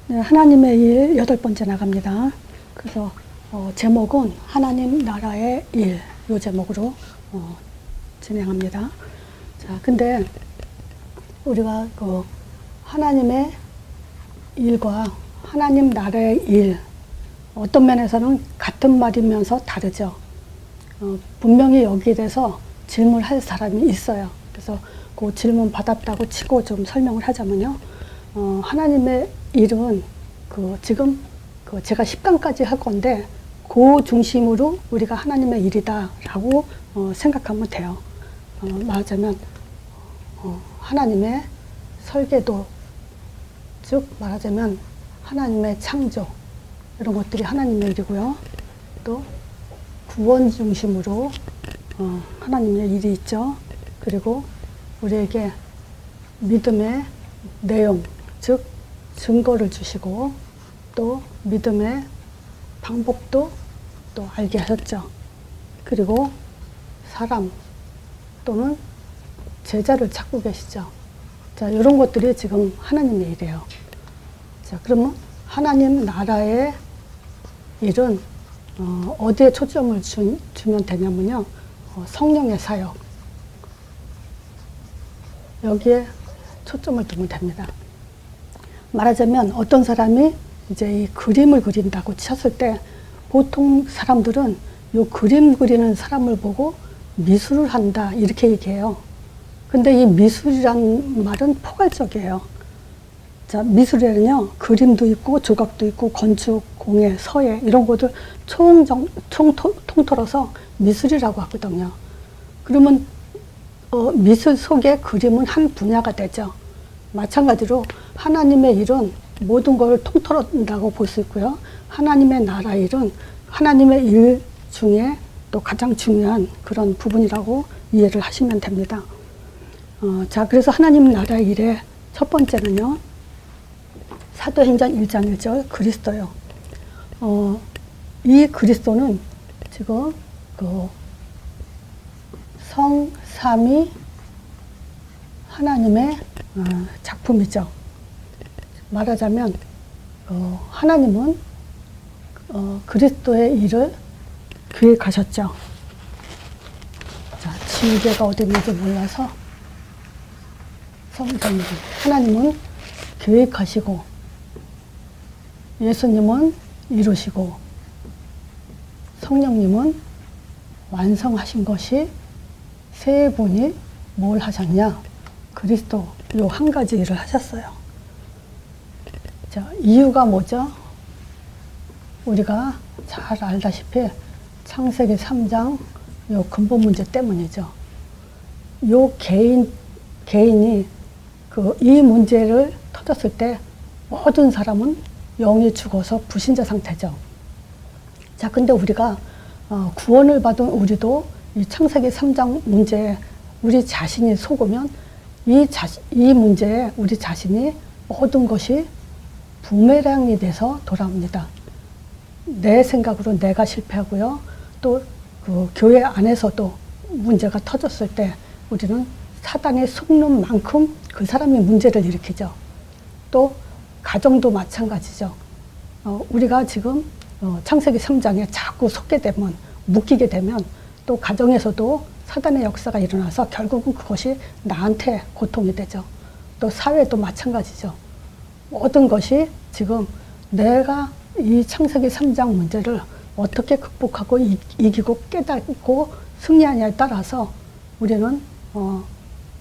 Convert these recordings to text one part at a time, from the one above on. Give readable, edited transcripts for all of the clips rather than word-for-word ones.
네, 하나님의 일 8번째 나갑니다. 그래서 제목은 하나님 나라의 일, 이 제목으로 진행합니다. 자, 근데 우리가 그 하나님의 일과 하나님 나라의 일, 어떤 면에서는 같은 말이면서 다르죠. 분명히 여기에 대해서 질문할 사람이 있어요. 그래서 그 질문 받았다고 치고 좀 설명을 하자면요. 하나님의 일은 지금 제가 10강까지 할 건데 그 중심으로 우리가 하나님의 일이다라고 생각하면 돼요. 말하자면 하나님의 설계도, 즉 말하자면 하나님의 창조, 이런 것들이 하나님의 일이고요. 또 구원 중심으로 하나님의 일이 있죠. 그리고 우리에게 믿음의 내용, 즉 증거를 주시고 또 믿음의 방법도 또 알게 하셨죠. 그리고 사람 또는 제자를 찾고 계시죠. 자, 이런 것들이 지금 하나님의 일이에요. 자, 그러면 하나님 나라의 일은 어디에 초점을 주면 되냐면요. 성령의 사역. 여기에 초점을 두면 됩니다. 말하자면 어떤 사람이 이제 이 그림을 그린다고 쳤을 때 보통 사람들은 이 그림 그리는 사람을 보고 미술을 한다 이렇게 얘기해요. 근데 이 미술이란 말은 포괄적이에요. 자, 미술에는요, 그림도 있고 조각도 있고 건축, 공예, 서예 이런 것들 통틀어서 미술이라고 하거든요. 그러면 미술 속의 그림은 한 분야가 되죠. 마찬가지로 하나님의 일은 모든 걸 통틀어낸다고 볼 수 있고요. 하나님의 나라 일은 하나님의 일 중에 또 가장 중요한 그런 부분이라고 이해를 하시면 됩니다. 자, 그래서 하나님 나라 일의 첫 번째는요. 사도행전 1장 1절 그리스도요. 이 그리스도는 지금 성삼위 하나님의 작품이죠. 말하자면 하나님은 그리스도의 일을 계획하셨죠. 자, 지우개가 어디 있는지 몰라서 성경이 하나님은 계획하시고 예수님은 이루시고 성령님은 완성하신 것이 세 분이 뭘 하셨냐? 그리스도 요 한 가지 일을 하셨어요. 자, 이유가 뭐죠? 우리가 잘 알다시피 창세기 3장 요 근본 문제 때문이죠. 요 개인이 이 문제를 터졌을 때 모든 사람은 영이 죽어서 불신자 상태죠. 자, 근데 우리가 구원을 받은 우리도 이 창세기 3장 문제에 우리 자신이 속으면 이 문제에 우리 자신이 모든 것이 부메랑이 돼서 돌아옵니다. 내 생각으로 내가 실패하고요. 또 그 교회 안에서도 문제가 터졌을 때 우리는 사단이 속는 만큼 그 사람이 문제를 일으키죠. 또 가정도 마찬가지죠. 우리가 지금 창세기 3장에 자꾸 속게 되면, 묶이게 되면 또 가정에서도 사단의 역사가 일어나서 결국은 그것이 나한테 고통이 되죠. 또 사회도 마찬가지죠. 모든 것이 지금 내가 이 창세기 3장 문제를 어떻게 극복하고 이기고 깨닫고 승리하냐에 따라서 우리는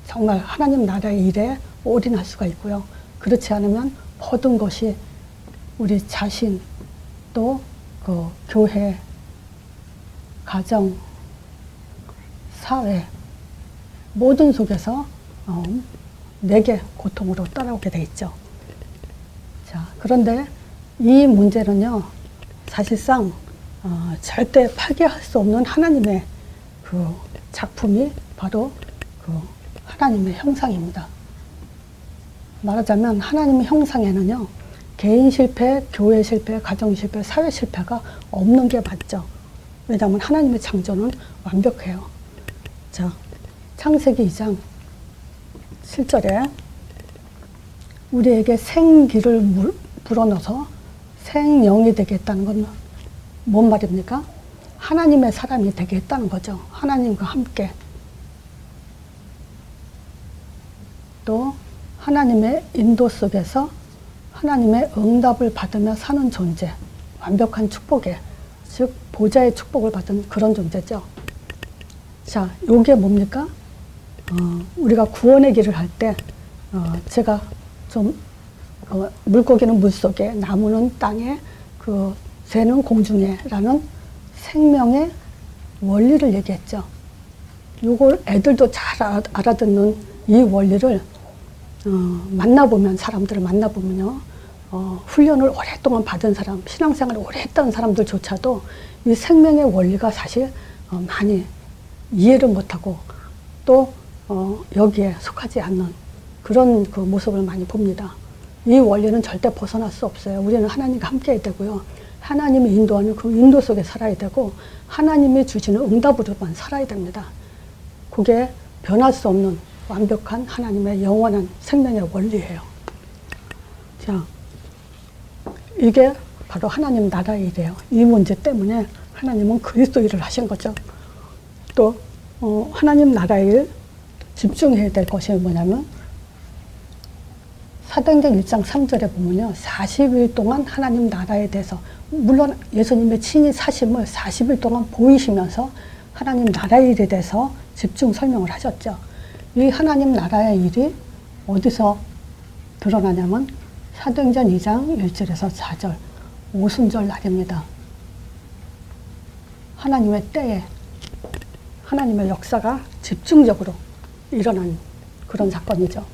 정말 하나님 나라의 일에 올인할 수가 있고요. 그렇지 않으면 모든 것이 우리 자신 또 그 교회, 가정, 사회 모든 속에서 내게 고통으로 따라오게 돼 있죠. 자, 그런데 이 문제는요, 사실상 절대 파괴할 수 없는 하나님의 그 작품이 바로 그 하나님의 형상입니다. 말하자면 하나님의 형상에는요, 개인 실패, 교회 실패, 가정 실패, 사회 실패가 없는 게 맞죠. 왜냐하면 하나님의 창조는 완벽해요. 자, 창세기 2장 7절에 우리에게 생기를 불어넣어서 생영이 되겠다는 건 뭔 말입니까? 하나님의 사람이 되겠다는 거죠. 하나님과 함께. 또 하나님의 인도 속에서 하나님의 응답을 받으며 사는 존재, 완벽한 축복에, 즉 보좌의 축복을 받은 그런 존재죠. 자, 요게 뭡니까? 우리가 구원의 길을 할 때 제가 좀 물고기는 물속에, 나무는 땅에, 새는 공중에 라는 생명의 원리를 얘기했죠. 요걸 애들도 잘 알아듣는 이 원리를 만나보면, 사람들을 만나보면요, 훈련을 오랫동안 받은 사람, 신앙생활을 오래 했던 사람들조차도 이 생명의 원리가 사실 많이 이해를 못하고 또 여기에 속하지 않는 그런 그 모습을 많이 봅니다. 이 원리는 절대 벗어날 수 없어요. 우리는 하나님과 함께 해야 되고요. 하나님이 인도하는 그 인도 속에 살아야 되고, 하나님이 주시는 응답으로만 살아야 됩니다. 그게 변할 수 없는 완벽한 하나님의 영원한 생명의 원리예요. 자, 이게 바로 하나님 나라의 일이에요. 이 문제 때문에 하나님은 그리스도 일을 하신 거죠. 또 하나님 나라의 일 집중해야 될 것이 뭐냐면, 사도행전 1장 3절에 보면요, 40일 동안 하나님 나라에 대해서, 물론 예수님의 친히 사심을 40일 동안 보이시면서 하나님 나라의 일에 대해서 집중 설명을 하셨죠. 이 하나님 나라의 일이 어디서 드러나냐면 사도행전 2장 1절에서 4절 오순절 날입니다. 하나님의 때에 하나님의 역사가 집중적으로 일어난 그런 사건이죠.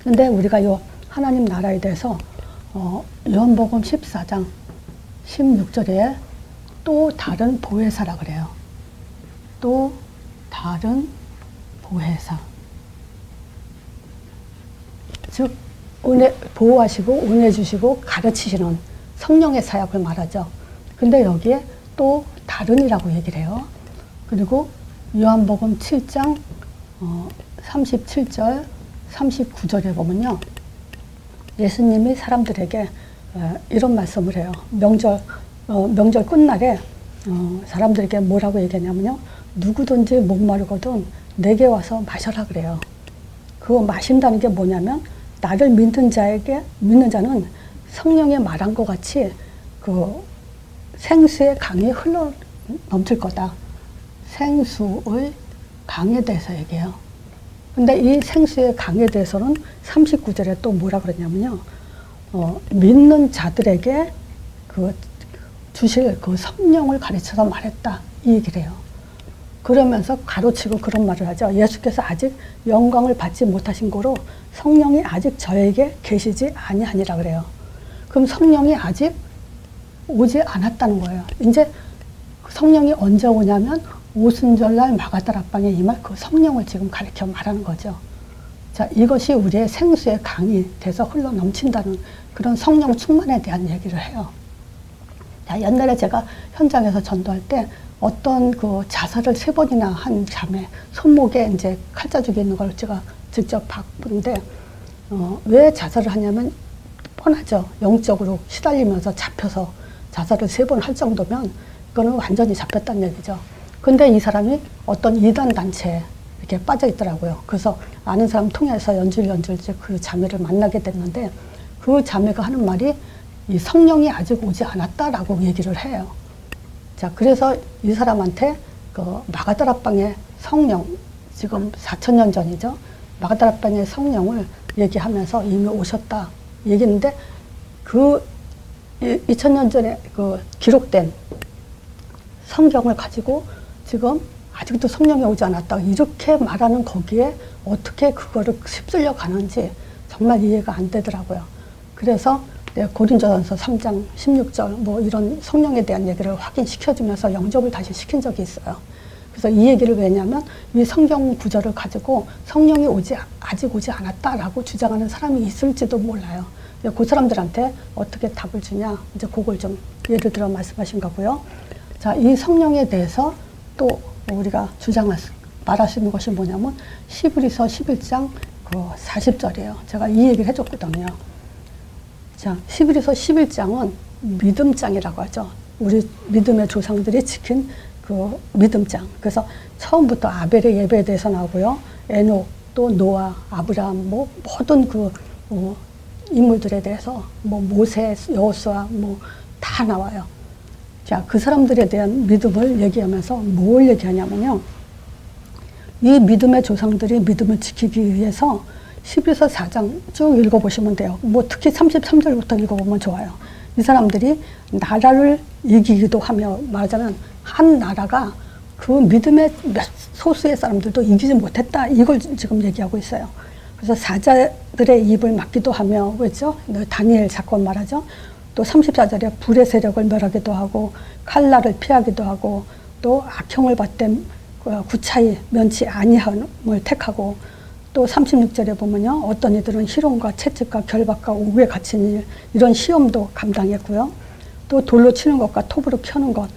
근데 우리가 이 하나님 나라에 대해서 요한복음 14장 16절에 또 다른 보혜사라 그래요. 또 다른 보혜사. 즉 보호하시고 은혜 주시고 가르치시는 성령의 사역을 말하죠. 근데 여기에 또 다른이라고 얘기를 해요. 그리고 요한복음 7장 37절 39절에 보면요, 예수님이 사람들에게 이런 말씀을 해요. 명절 끝날에 사람들에게 뭐라고 얘기하냐면요, 누구든지 목마르거든 내게 와서 마셔라 그래요. 그거 마신다는 게 뭐냐면, 나를 믿는 자는 성령의 말한 것 같이 그 생수의 강이 흘러 넘칠 거다. 생수의 강에 대해서 얘기해요. 근데 이 생수의 강에 대해서는 39절에 또 뭐라 그러냐면요, 믿는 자들에게 주실 그 성령을 가르쳐서 말했다, 이 얘기를 해요. 그러면서 가로치고 그런 말을 하죠. 예수께서 아직 영광을 받지 못하신 거로 성령이 아직 저에게 계시지 아니하니라 그래요. 그럼 성령이 아직 오지 않았다는 거예요. 이제 성령이 언제 오냐면 오순절날 마가다락방에 임할 그 성령을 지금 가리켜 말하는 거죠. 자, 이것이 우리의 생수의 강이 돼서 흘러 넘친다는 그런 성령 충만에 대한 얘기를 해요. 자, 옛날에 제가 현장에서 전도할 때 어떤 그 자살을 3번이나 한 자매 손목에 이제 칼자국이 있는 걸 제가 직접 봤는데, 왜 자살을 하냐면 뻔하죠. 영적으로 시달리면서 잡혀서 자살을 3번 할 정도면 그거는 완전히 잡혔다는 얘기죠. 근데 이 사람이 어떤 이단 단체에 이렇게 빠져 있더라고요. 그래서 아는 사람 통해서 연줄 그 자매를 만나게 됐는데, 그 자매가 하는 말이 이 성령이 아직 오지 않았다라고 얘기를 해요. 자, 그래서 이 사람한테 그 마가다락방의 성령, 지금 4000년 전이죠. 마가다락방의 성령을 얘기하면서 이미 오셨다 얘기했는데, 그 2000년 전에 그 기록된 성경을 가지고 지금 아직도 성령이 오지 않았다 이렇게 말하는 거기에 어떻게 그거를 휩쓸려 가는지 정말 이해가 안 되더라고요. 그래서 고린도전서 3장 16절 뭐 이런 성령에 대한 얘기를 확인시켜주면서 영접을 다시 시킨 적이 있어요. 그래서 이 얘기를 왜냐면 이 성경 구절을 가지고 성령이 아직 오지 않았다라고 주장하는 사람이 있을지도 몰라요. 그 사람들한테 어떻게 답을 주냐, 이제 그걸 좀 예를 들어 말씀하신 거고요. 자, 이 성령에 대해서 또 우리가 말할 수 있는 것이 뭐냐면 히브리서 11장 그 40절이에요. 제가 이 얘기를 해줬거든요. 자, 11에서 11장은 믿음장이라고 하죠. 우리 믿음의 조상들이 지킨 그 믿음장. 그래서 처음부터 아벨의 예배에 대해서 나오고요. 에녹, 또 노아, 아브라함, 뭐 모든 그 인물들에 대해서 뭐 모세, 여호수아 뭐 다 나와요. 자, 그 사람들에 대한 믿음을 얘기하면서 뭘 얘기하냐면요. 이 믿음의 조상들이 믿음을 지키기 위해서 11서 4장 쭉 읽어보시면 돼요. 뭐 특히 33절부터 읽어보면 좋아요. 이 사람들이 나라를 이기기도 하며, 말하자면 한 나라가 그 믿음의 몇 소수의 사람들도 이기지 못했다. 이걸 지금 얘기하고 있어요. 그래서 사자들의 입을 막기도 하며, 그렇죠? 다니엘 사건 말하죠. 또 34절에 불의 세력을 멸하기도 하고 칼날을 피하기도 하고 또 악형을 받되 구차히 면치 아니함을 택하고 또 36절에 보면요. 어떤 이들은 희롱과 채찍과 결박과 옥에 갇힌 일, 이런 시험도 감당했고요. 또 돌로 치는 것과 톱으로 켜는 것,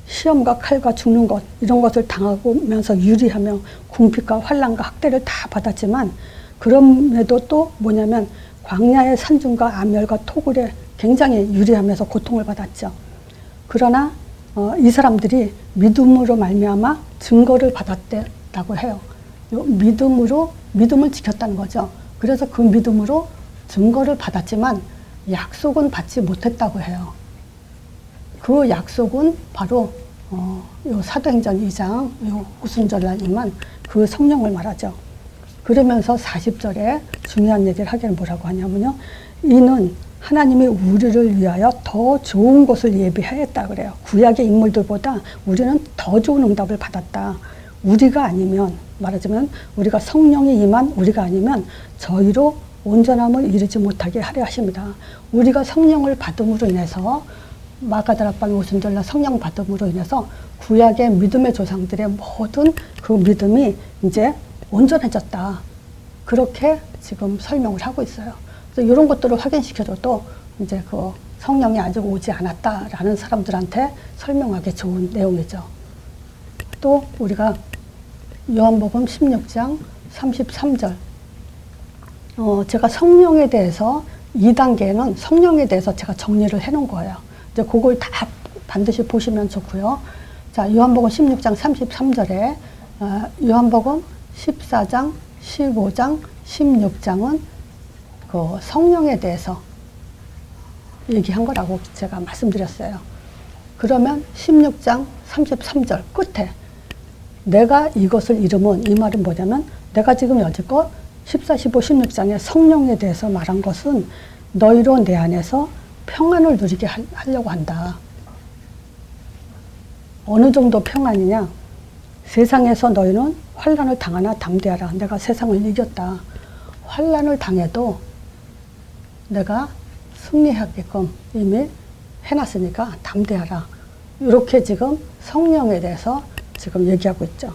시험과 칼과 죽는 것, 이런 것을 당하면서 유리하며 궁핍과 환난과 학대를 다 받았지만 그럼에도 또 뭐냐면 광야의 산중과 암열과 토굴에 굉장히 유리하면서 고통을 받았죠. 그러나 이 사람들이 믿음으로 말미암아 증거를 받았다고 해요. 믿음을 지켰다는 거죠. 그래서 그 믿음으로 증거를 받았지만 약속은 받지 못했다고 해요. 그 약속은 바로 요 사도행전 2장 요 오순절날이만 그 성령을 말하죠. 그러면서 40절에 중요한 얘기를 하기는 뭐라고 하냐면요. 이는 하나님이 우리를 위하여 더 좋은 것을 예비하였다 그래요. 구약의 인물들보다 우리는 더 좋은 응답을 받았다. 우리가 아니면, 말하자면 우리가 성령이 임한 우리가 아니면 저희로 온전함을 이루지 못하게 하려 하십니다. 우리가 성령을 받음으로 인해서, 마가다락방 오순절날 성령 받음으로 인해서 구약의 믿음의 조상들의 모든 그 믿음이 이제 온전해졌다. 그렇게 지금 설명을 하고 있어요. 그래서 이런 것들을 확인시켜줘도 이제 그 성령이 아직 오지 않았다라는 사람들한테 설명하기 좋은 내용이죠. 또 우리가 요한복음 16장 33절. 제가 성령에 대해서 2단계는 성령에 대해서 제가 정리를 해 놓은 거예요. 이제 그걸 다 반드시 보시면 좋고요. 자, 요한복음 16장 33절에 요한복음 14장, 15장, 16장은 그 성령에 대해서 얘기한 거라고 제가 말씀드렸어요. 그러면 16장 33절 끝에 내가 이것을 이루면, 이 말은 뭐냐면 내가 지금 여지껏 14, 15, 16장에 성령에 대해서 말한 것은 너희로 내 안에서 평안을 누리게 하려고 한다. 어느 정도 평안이냐? 세상에서 너희는 환난을 당하나 담대하라. 내가 세상을 이겼다. 환난을 당해도 내가 승리하게끔 이미 해놨으니까 담대하라. 이렇게 지금 성령에 대해서 지금 얘기하고 있죠.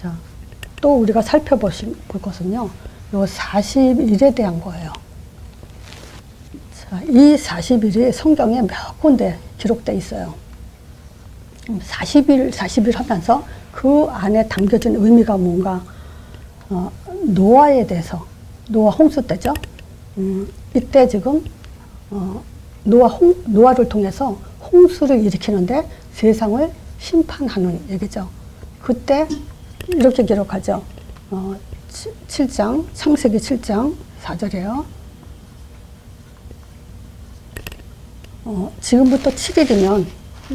자, 또 우리가 살펴볼 것은요, 요 40일에 대한 거예요. 자, 이 40일이 성경에 몇 군데 기록되어 있어요. 40일 하면서 그 안에 담겨진 의미가 뭔가, 노아에 대해서, 노아 홍수 때죠. 이때 지금, 노아를 통해서 홍수를 일으키는데 세상을 심판하는 얘기죠. 그때 이렇게 기록하죠. 7장, 창세기 7장 4절이에요. 지금부터 7일이면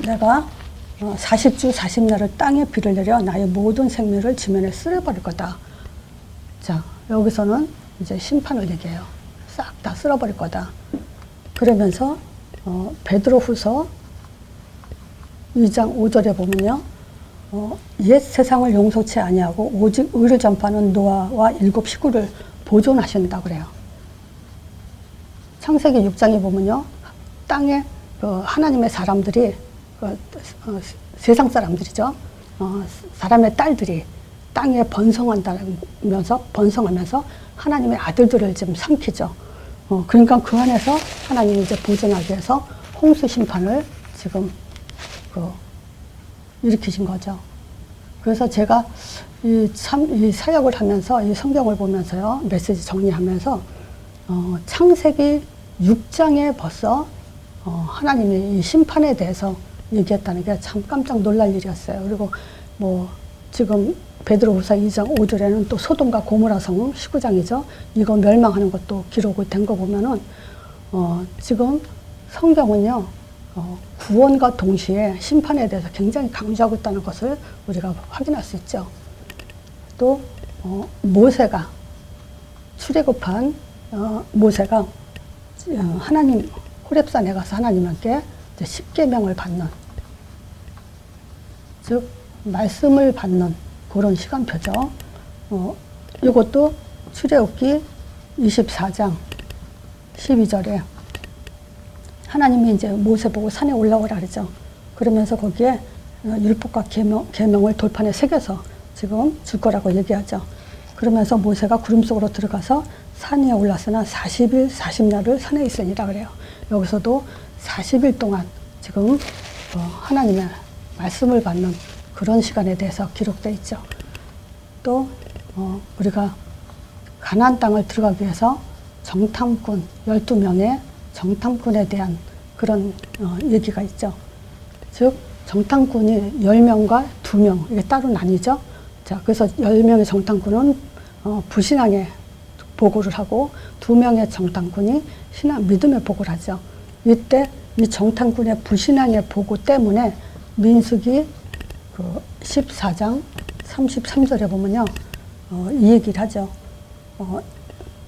내가 40주 40날을 땅에 비를 내려 나의 모든 생명을 지면에 쓸어버릴 거다. 자, 여기서는 이제 심판을 얘기해요. 싹 다 쓸어버릴 거다. 그러면서 베드로후서 2장 5절에 보면요. 옛 세상을 용서치 아니하고 오직 의를 전파하는 노아와 7 식구를 보존하신다 그래요. 창세기 6장에 보면요. 땅에 하나님의 사람들이 세상 사람들이죠. 사람의 딸들이 땅에 번성하면서 하나님의 아들들을 지금 삼키죠. 그러니까 그 안에서 하나님이 이제 보존하기 위해서 홍수 심판을 지금 일으키신 거죠. 그래서 제가 이 사역을 하면서 이 성경을 보면서요, 메시지 정리하면서 창세기 6장에 벌써 하나님이 이 심판에 대해서 얘기했다는 게 참 깜짝 놀랄 일이었어요. 그리고 뭐 지금 베드로후서 2장 5절에는 또 소돔과 고모라 성 19장이죠. 이거 멸망하는 것도 기록이 된 거 보면은 지금 성경은요 구원과 동시에 심판에 대해서 굉장히 강조하고 있다는 것을 우리가 확인할 수 있죠. 또 모세가 출애굽한 모세가 하나님 호렙산에 가서 하나님께 십계명을 받는, 즉 말씀을 받는 그런 시간표죠. 이것도 출애굽기 24장 12절에 하나님이 이제 모세 보고 산에 올라오라 그러죠. 그러면서 거기에 율법과 계명을 돌판에 새겨서 지금 줄 거라고 얘기하죠. 그러면서 모세가 구름 속으로 들어가서 산 위에 올랐으나 40일 40날을 산에 있으니라 그래요. 여기서도 40일 동안 지금 하나님의 말씀을 받는 그런 시간에 대해서 기록되어 있죠. 또 우리가 가나안 땅을 들어가기 위해서 정탐꾼 12명의 정탐꾼에 대한 그런 얘기가 있죠. 즉 정탐꾼이 10명과 2명 이게 따로 나뉘죠. 자, 그래서 10명의 정탐꾼은 불신앙에 보고를 하고 2명의 정탐꾼이 믿음에 보고를 하죠. 이때 이 정탐꾼의 불신앙의 보고 때문에 민수기 14장 33절에 보면요, 이 얘기를 하죠.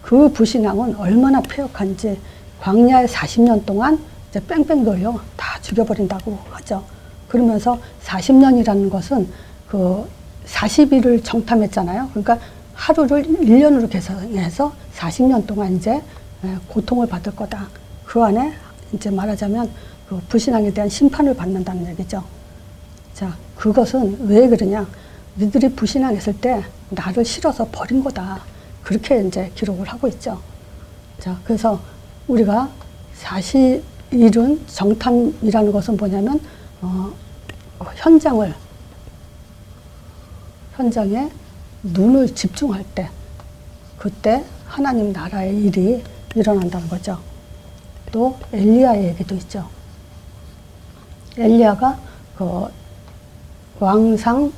그 불신앙은 얼마나 폐역한지 광야에 40년 동안 이제 뺑뺑 돌려 다 죽여버린다고 하죠. 그러면서 40년이라는 것은 40일을 정탐했잖아요. 그러니까 하루를 1년으로 계산해서 40년 동안 이제 고통을 받을 거다. 그 안에 이제 말하자면 그 불신앙에 대한 심판을 받는다는 얘기죠. 자, 그것은 왜 그러냐? 너희들이 불신앙했을 때 나를 싫어서 버린 거다. 그렇게 이제 기록을 하고 있죠. 자, 그래서 우리가 40일은 정탐이라는 것은 뭐냐면 현장에 눈을 집중할 때, 그때 하나님 나라의 일이 일어난다는 거죠. 또 엘리야의 얘기도 있죠. 엘리야가 왕상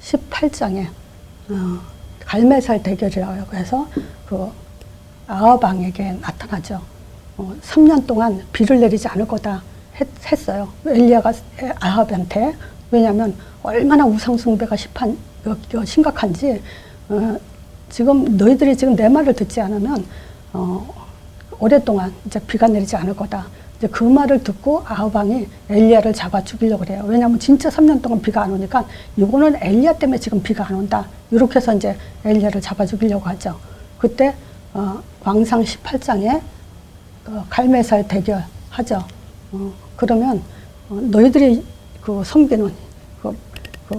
18장에 갈멜살 대결이라고 해서 아합 왕에게 나타나죠. 3년 동안 비를 내리지 않을 거다 했어요. 엘리야가 아합한테. 왜냐하면 얼마나 우상숭배가 심각한지, 지금 너희들이 지금 내 말을 듣지 않으면 오랫동안 이제 비가 내리지 않을 거다. 이제 그 말을 듣고 아합 왕이 엘리야를 잡아 죽이려고 그래요. 왜냐하면 진짜 3년 동안 비가 안 오니까 이거는 엘리야 때문에 지금 비가 안 온다. 이렇게 해서 이제 엘리야를 잡아 죽이려고 하죠. 그때 왕상 18장에 갈멜살 대결 하죠. 그러면 너희들이 섬기는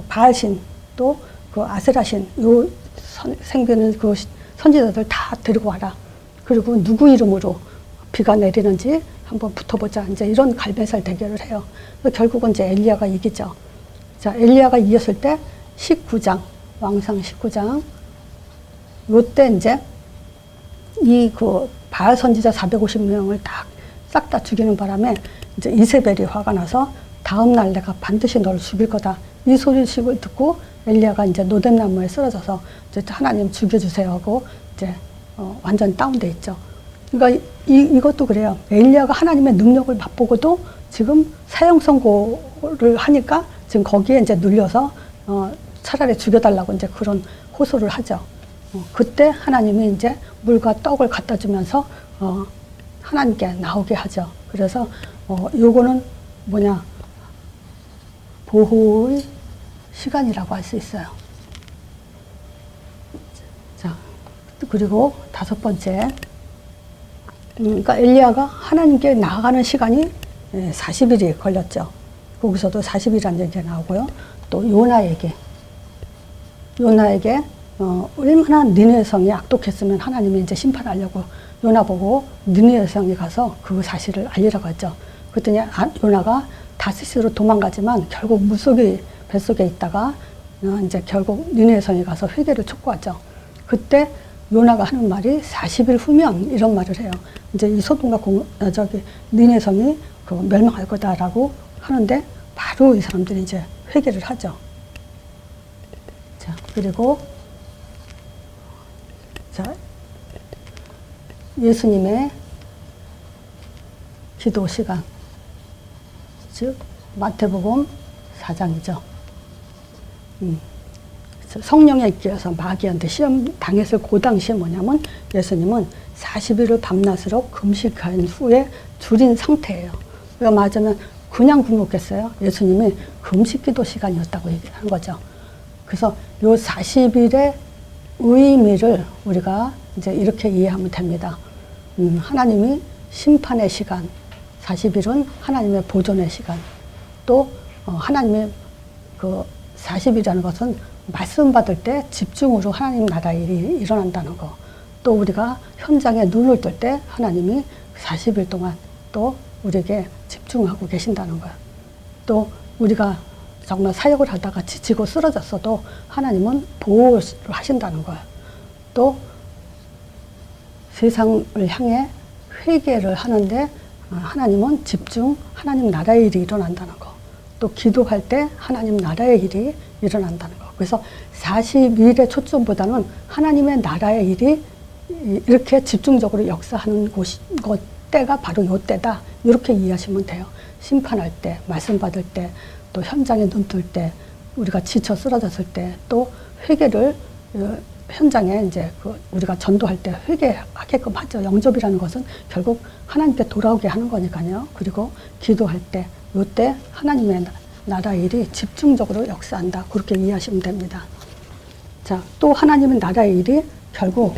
바알신 또 아세라신 요 생기는 선지자들 다 데리고 와라. 그리고 누구 이름으로 비가 내리는지 한번 붙어보자. 이제 이런 갈멜살 대결을 해요. 결국은 이제 엘리야가 이기죠. 자, 엘리야가 이겼을 때 19장, 왕상 19장, 요때 이제 바알 선지자 450명을 싹 다 죽이는 바람에 이제 이세벨이 화가 나서 다음 날 내가 반드시 너를 죽일 거다. 이 소식을 듣고 엘리야가 이제 노뎀나무에 쓰러져서 이제 하나님 죽여주세요 하고 이제 완전 다운돼 있죠. 그러니까 이것도 그래요. 엘리야가 하나님의 능력을 맛보고도 지금 사형 선고를 하니까 지금 거기에 이제 눌려서 차라리 죽여달라고 이제 그런 호소를 하죠. 그때 하나님이 이제 물과 떡을 갖다 주면서 하나님께 나오게 하죠. 그래서 요거는 뭐냐, 보호의 시간이라고 할 수 있어요. 자, 그리고 5번째, 그러니까 엘리야가 하나님께 나아가는 시간이 40일이 걸렸죠. 거기서도 40일이라는 얘기가 나오고요. 또 요나에게 얼마나 니느웨 성이 악독했으면 하나님이 이제 심판하려고 요나 보고 니느웨 성에 가서 그 사실을 알리라고 했죠. 그랬더니 요나가 다시스로 도망가지만 결국 뱃속에 있다가 이제 결국 니느웨 성에 가서 회개를 촉구하죠. 그때 요나가 하는 말이 40일 후면 이런 말을 해요. 이제 이 소돔과 니네 성이 그 멸망할 거다라고 하는데 바로 이 사람들이 이제 회개를 하죠. 자, 그리고 자, 예수님의 기도 시간, 즉 마태복음 4장이죠. 성령에 이끌려서 마귀한테 시험 당했을 그 당시에 뭐냐면 예수님은 40일을 밤낮으로 금식한 후에 줄인 상태예요. 왜 맞으면 그냥 굶었겠어요? 예수님이 금식 기도 시간이었다고 얘기한 거죠. 그래서 요 40일의 의미를 우리가 이제 이렇게 이해하면 됩니다. 하나님이 심판의 시간, 40일은 하나님의 보존의 시간, 또 하나님의 그 40일이라는 것은 말씀 받을 때 집중으로 하나님 나라 일이 일어난다는 거, 또 우리가 현장에 눈을 뜰 때 하나님이 40일 동안 또 우리에게 집중하고 계신다는 거야. 또 우리가 정말 사역을 하다가 지치고 쓰러졌어도 하나님은 보호를 하신다는 거야. 또 세상을 향해 회개를 하는데 하나님은 집중, 하나님 나라의 일이 일어난다는 거. 또 기도할 때 하나님 나라의 일이 일어난다는 거. 그래서 40일의 초점보다는 하나님의 나라의 일이 이렇게 집중적으로 역사하는 때가 바로 요 때다. 이렇게 이해하시면 돼요. 심판할 때, 말씀 받을 때, 또 현장에 눈 뜰 때, 우리가 지쳐 쓰러졌을 때, 또 회개를 현장에 이제 우리가 전도할 때 회개하게끔 하죠. 영접이라는 것은 결국 하나님께 돌아오게 하는 거니까요. 그리고 기도할 때, 요때 하나님의 나라 일이 집중적으로 역사한다. 그렇게 이해하시면 됩니다. 자, 또 하나님의 나라의 일이 결국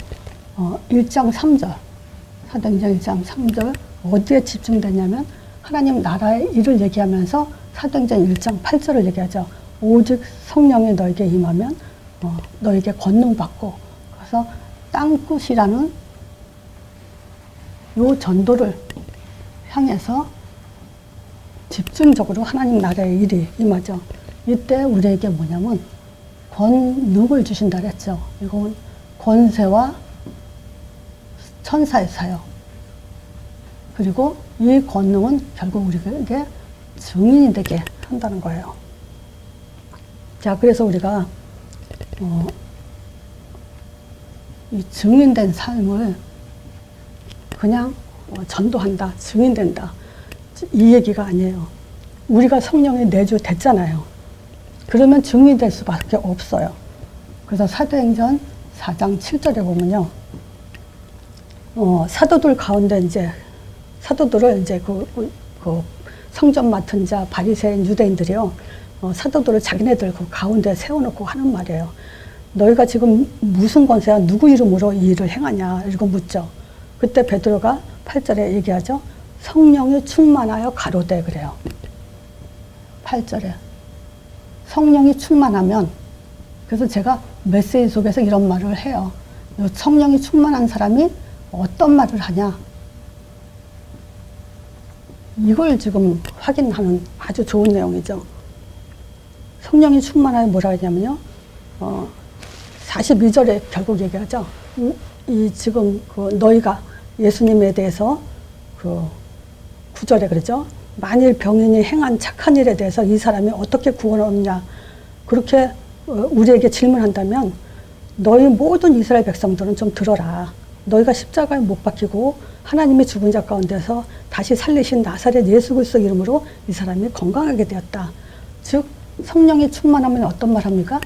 1장 3절, 사도행전 1장 3절 어디에 집중되냐면 하나님 나라의 일을 얘기하면서 사도행전 1장 8절을 얘기하죠. 오직 성령이 너에게 임하면 너에게 권능 받고, 그래서 땅끝이라는 요 전도를 향해서 집중적으로 하나님 나라의 일이 임하죠. 이때 우리에게 뭐냐면 권능을 주신다 그랬죠. 이건 권세와 천사의 사역. 그리고 이 권능은 결국 우리에게 증인이 되게 한다는 거예요. 자, 그래서 우리가 이 증인된 삶을 그냥 전도한다, 증인된다, 이 얘기가 아니에요. 우리가 성령이 내주 됐잖아요. 그러면 증인될 수밖에 없어요. 그래서 사도행전 4장 7절에 보면요, 사도들 가운데 이제 사도들을 이제 그 성전 맡은 자 바리새인 유대인들이요, 사도들을 자기네들 그 가운데 세워놓고 하는 말이에요. 너희가 지금 무슨 권세야, 누구 이름으로 이 일을 행하냐, 이거 묻죠. 그때 베드로가 8절에 얘기하죠. 성령이 충만하여 가로되, 그래요. 8절에 성령이 충만하면, 그래서 제가 메시지 속에서 이런 말을 해요. 성령이 충만한 사람이 어떤 말을 하냐, 이걸 지금 확인하는 아주 좋은 내용이죠. 성령이 충만하여 뭐라 하냐면요, 42절에 결국 얘기하죠. 이 지금 너희가 예수님에 대해서 9절에 그러죠. 만일 병인이 행한 착한 일에 대해서 이 사람이 어떻게 구원을 얻느냐, 그렇게 우리에게 질문한다면 너희 모든 이스라엘 백성들은 좀 들어라. 너희가 십자가에 못 박히고 하나님의 죽은 자 가운데서 다시 살리신 나사렛 예수 그리스도 이름으로 이 사람이 건강하게 되었다. 즉 성령이 충만하면 어떤 말 합니까?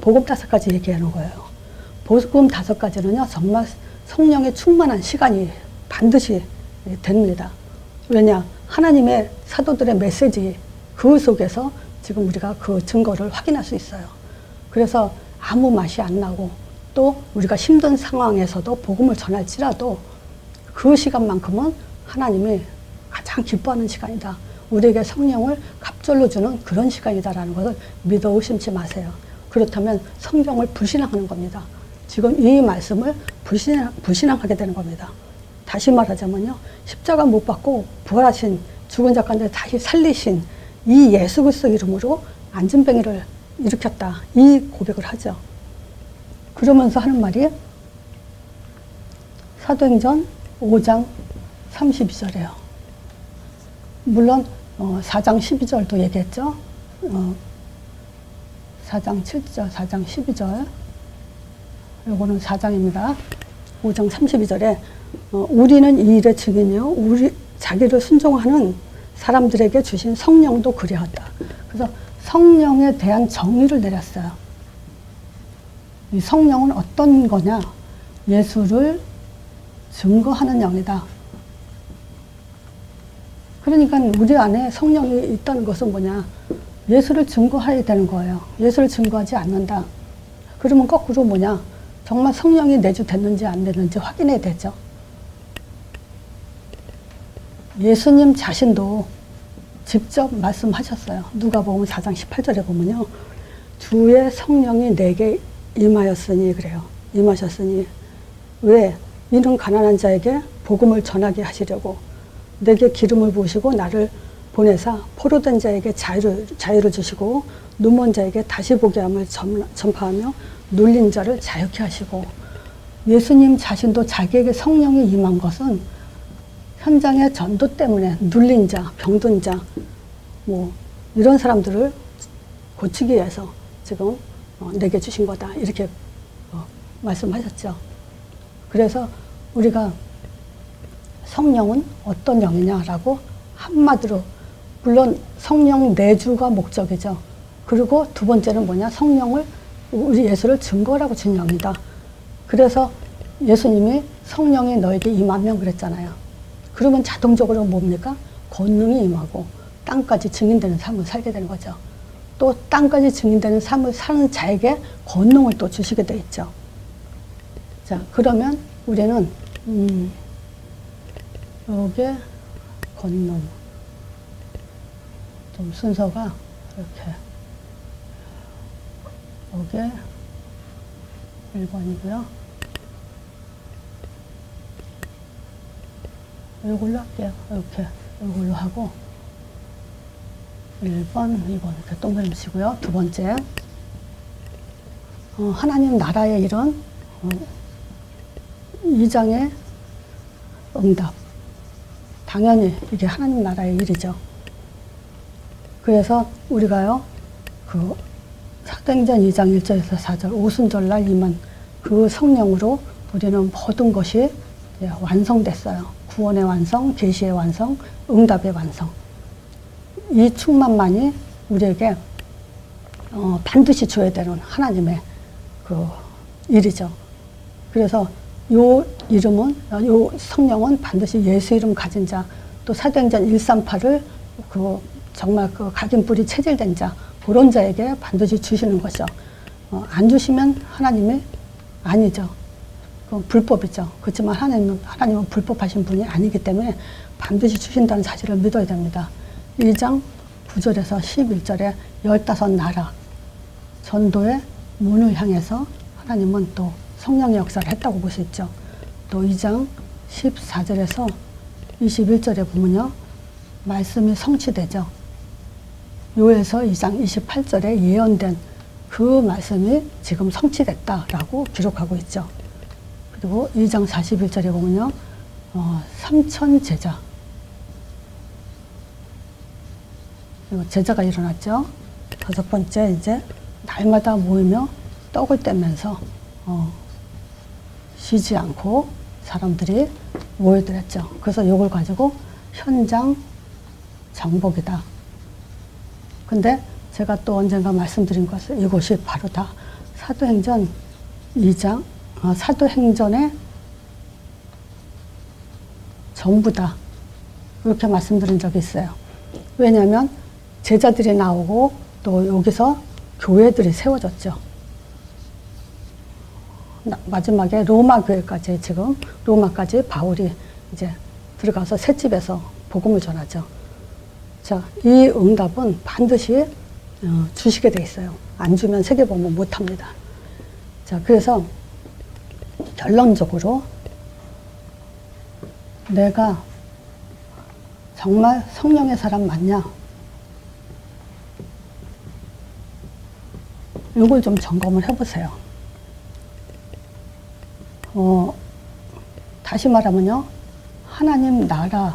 복음 5가지 얘기하는 거예요. 복음 5가지는요 정말 성령의 충만한 시간이 반드시 됩니다. 왜냐? 하나님의 사도들의 메시지 그 속에서 지금 우리가 그 증거를 확인할 수 있어요. 그래서 아무 맛이 안 나고, 또 우리가 힘든 상황에서도 복음을 전할지라도 그 시간만큼은 하나님이 가장 기뻐하는 시간이다. 우리에게 성령을 갑절로 주는 그런 시간이다라는 것을 믿어 의심치 마세요. 그렇다면 성경을 불신앙하는 겁니다. 지금 이 말씀을 불신앙하게 되는 겁니다. 다시 말하자면요, 십자가 못 박고 부활하신 죽은 자 가운데 다시 살리신 이 예수 그리스도 이름으로 안진뱅이를 일으켰다, 이 고백을 하죠. 그러면서 하는 말이 사도행전 5장 32절이에요. 물론 4장 12절도 얘기했죠. 4장 7절, 4장 12절. 요거는 4장입니다. 5장 32절에 우리는 이 일의 증인이요. 자기를 순종하는 사람들에게 주신 성령도 그리하다. 그래서 성령에 대한 정의를 내렸어요. 이 성령은 어떤 거냐? 예수를 증거하는 영이다. 그러니까 우리 안에 성령이 있다는 것은 뭐냐? 예수를 증거해야 되는 거예요. 예수를 증거하지 않는다. 그러면 거꾸로 뭐냐? 정말 성령이 내주됐는지 안 됐는지 확인해야 되죠. 예수님 자신도 직접 말씀하셨어요. 누가복음 4장 18절에 보면요. 주의 성령이 내게 임하였으니 그래요. 임하셨으니. 왜? 이는 가난한 자에게 복음을 전하게 하시려고 내게 기름을 부으시고 나를 보내사 포로된 자에게 자유를 주시고 눈먼 자에게 다시 보게 함을 전파하며 눌린 자를 자유케 하시고 예수님 자신도 자기에게 성령이 임한 것은 현장의 전도 때문에 눌린 자, 병든 자, 뭐 이런 사람들을 고치기 위해서 지금 내게 주신 거다. 이렇게 말씀하셨죠. 그래서 우리가 성령은 어떤 영이냐라고 한마디로 물론 성령 내주가 목적이죠. 그리고 두 번째는 뭐냐? 성령을 우리 예수를 증거라고 준 영이다. 그래서 예수님이 성령이 너에게 임하면 그랬잖아요. 그러면 자동적으로 뭡니까? 권능이 임하고 땅까지 증인되는 삶을 살게 되는 거죠. 또 땅까지 증인되는 삶을 사는 자에게 권능을 또 주시게 돼 있죠. 자, 그러면 우리는 요게 권능 좀 순서가 이렇게 요게 1번이고요. 이걸로 할게요. 이렇게 이걸로 하고 1번, 2번 이렇게 동그라미 치고요. 두 번째 하나님 나라의 일은 2장의 응답. 당연히 이게 하나님 나라의 일이죠. 그래서 우리가요, 그 사도행전 2장 1절에서 4절 오순절날 임한 그 성령으로 우리는 모든 것이 완성됐어요. 구원의 완성, 계시의 완성, 응답의 완성. 이 충만만이 우리에게 반드시 줘야 되는 하나님의 그 일이죠. 그래서 요 이름은, 요 성령은 반드시 예수 이름 가진 자, 또 사도행전 138을 정말 각인뿌리 체질된 자, 그런 자에게 반드시 주시는 거죠. 안 주시면 하나님이 아니죠. 불법이죠. 그렇지만 하나님은 불법하신 분이 아니기 때문에 반드시 주신다는 사실을 믿어야 됩니다. 1장 9절에서 11절에 15나라 전도의 문을 향해서 하나님은 또 성령의 역사를 했다고 볼 수 있죠. 또 2장 14절에서 21절에 보면요. 말씀이 성취되죠. 요에서 2장 28절에 예언된 그 말씀이 지금 성취됐다라고 기록하고 있죠. 그리고 2장 41절에 보면요. 3천 제자. 그리고 제자가 일어났죠. 다섯 번째 이제 날마다 모이며 떡을 떼면서 쉬지 않고 사람들이 모여들었죠. 그래서 이걸 가지고 현장 정복이다. 근데 제가 또 언젠가 말씀드린 것은 이곳이 바로 다 사도행전 2장, 사도행전의 전부다. 이렇게 말씀드린 적이 있어요. 왜냐하면 제자들이 나오고 또 여기서 교회들이 세워졌죠. 마지막에 로마 교회까지 지금 로마까지 바울이 이제 들어가서 셋집에서 복음을 전하죠. 자, 이 응답은 반드시 주시게 돼 있어요. 안 주면 세계복음 못 합니다. 자, 그래서 결론적으로 내가 정말 성령의 사람 맞냐? 이걸 좀 점검을 해보세요. 다시 말하면요, 하나님 나라의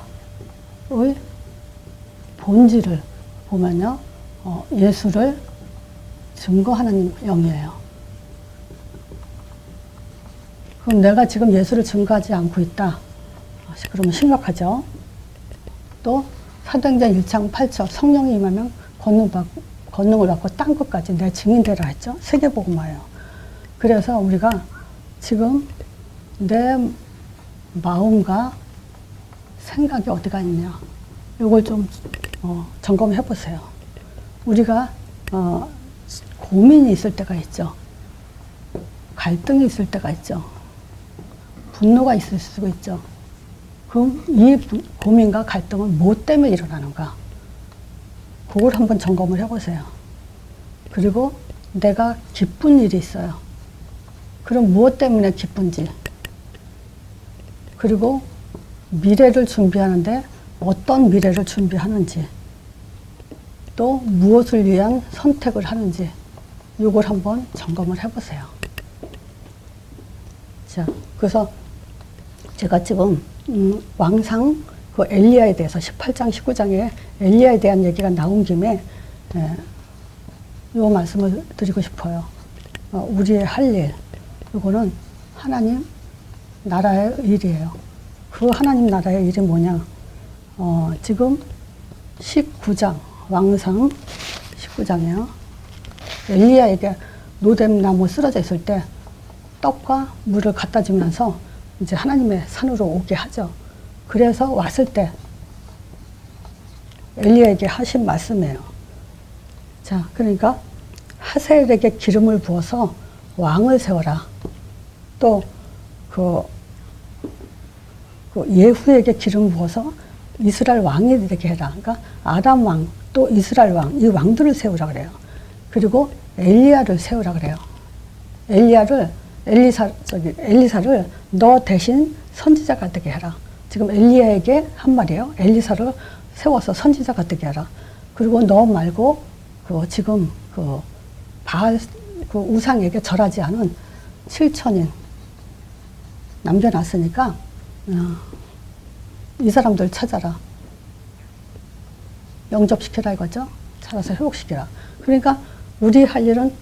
본질을 보면요, 예수를 증거하는 영이에요. 그럼 내가 지금 예수를 증거하지 않고 있다. 그러면 심각하죠. 또 사도행전 1장 8절 성령이 임하면 권능을 받고 땅끝까지 내 증인되라 했죠. 세계복음화예요. 그래서 우리가 지금 내 마음과 생각이 어디가 있냐, 이걸 좀 점검해 보세요. 우리가 고민이 있을 때가 있죠. 갈등이 있을 때가 있죠. 분노가 있을 수가 있죠. 그럼 이 고민과 갈등은 무엇 때문에 일어나는가? 그걸 한번 점검을 해보세요. 그리고 내가 기쁜 일이 있어요. 그럼 무엇 때문에 기쁜지. 그리고 미래를 준비하는데 어떤 미래를 준비하는지. 또 무엇을 위한 선택을 하는지. 이걸 한번 점검을 해보세요. 자, 그래서 제가 지금 왕상 그 엘리야에 대해서 18장, 19장에 엘리야에 대한 얘기가 나온 김에 이 말씀을 드리고 싶어요. 우리의 할 일, 이거는 하나님 나라의 일이에요. 그 하나님 나라의 일이 뭐냐? 지금 19장, 왕상 19장이에요. 엘리야에게 노뎀나무 쓰러져 있을 때 떡과 물을 갖다 주면서 이제 하나님의 산으로 오게 하죠. 그래서 왔을 때 엘리야에게 하신 말씀이에요. 자, 그러니까 하셀에게 기름을 부어서 왕을 세워라. 또 그 예후에게 기름 부어서 이스라엘 왕이 되게 해라. 그러니까 아람 왕, 또 이스라엘 왕, 이 왕들을 세우라 그래요. 그리고 엘리야를 세우라 그래요. 엘리사를 너 대신 선지자가 되게 해라. 지금 엘리야에게 한 말이에요. 엘리사를 세워서 선지자가 되게 해라. 그리고 너 말고 지금 바알 우상에게 절하지 않은 7천인 남겨놨으니까 이 사람들 찾아라. 영접시키라 이거죠. 찾아서 회복시키라. 그러니까 우리 할 일은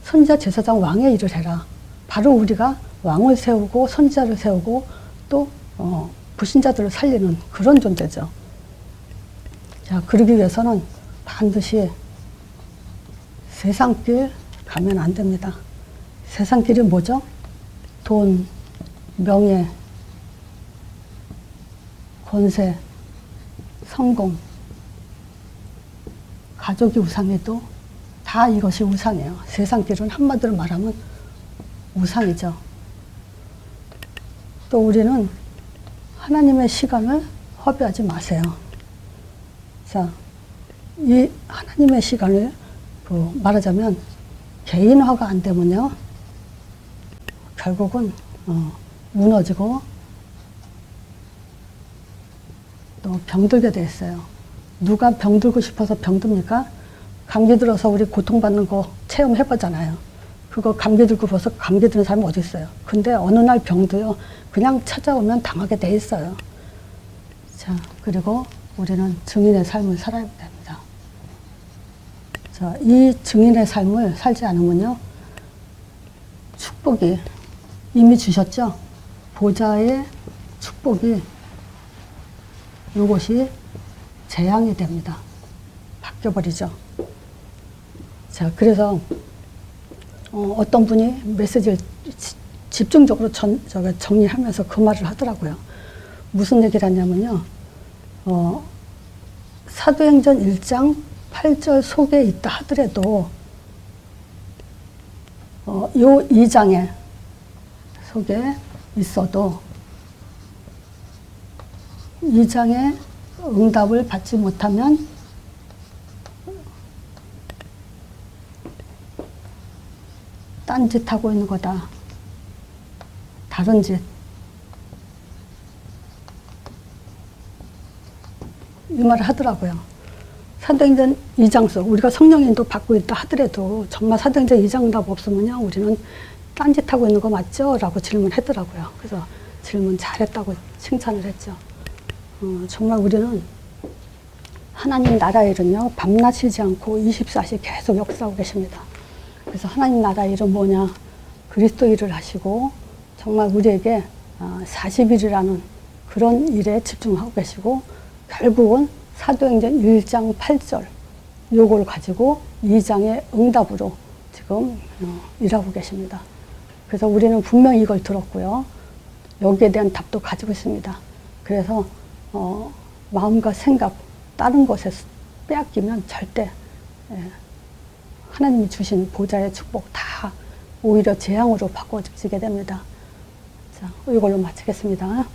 선지자, 제사장, 왕의 일을 해라. 바로 우리가 왕을 세우고 선지자를 세우고 또 불신자들을 살리는 그런 존재죠. 자, 그러기 위해서는 반드시 세상길 가면 안 됩니다. 세상길이 뭐죠? 돈, 명예, 권세, 성공, 가족이 우상해도 다 이것이 우상이에요. 세상길은 한마디로 말하면 우상이죠. 또 우리는 하나님의 시간을 허비하지 마세요. 자, 이 하나님의 시간을 말하자면 개인화가 안 되면요, 결국은 무너지고 또 병들게 돼 있어요. 누가 병들고 싶어서 병듭니까? 감기 들어서 우리 고통받는 거 체험해보잖아요. 그거 감기 들고 벌써 감기 드는 사람이 어디 있어요. 근데 어느 날 병도요, 그냥 찾아오면 당하게 돼 있어요. 자, 그리고 우리는 증인의 삶을 살아야 됩니다. 자, 이 증인의 삶을 살지 않으면요, 축복이 이미 주셨죠? 보좌의 축복이 이것이 재앙이 됩니다. 바뀌어버리죠. 자, 그래서 어떤 분이 메시지를 집중적으로 정리하면서 그 말을 하더라고요. 무슨 얘기를 하냐면요, 사도행전 1장 8절 속에 있다 하더라도 요 2장에 속에 있어도 2장의 응답을 받지 못하면 딴짓 하고 있는 거다. 다른 짓. 이 말을 하더라고요. 사도행전 2장 속 우리가 성령인도 받고 있다 하더라도 정말 사도행전 2장 응답 없으면요, 우리는 딴짓 하고 있는 거 맞죠? 라고 질문하더라고요. 그래서 질문 잘했다고 칭찬을 했죠. 정말 우리는 하나님 나라 일은요, 밤낮 쉬지 않고 24시 계속 역사하고 계십니다. 그래서 하나님 나라 일은 뭐냐? 그리스도 일을 하시고 정말 우리에게 40일이라는 그런 일에 집중하고 계시고 결국은 사도행전 1장 8절 요걸 가지고 2장의 응답으로 지금 일하고 계십니다. 그래서 우리는 분명히 이걸 들었고요. 여기에 대한 답도 가지고 있습니다. 그래서 마음과 생각 다른 것에 빼앗기면 절대 하나님이 주신 보좌의 축복 다 오히려 재앙으로 바꿔지게 됩니다. 자, 이걸로 마치겠습니다.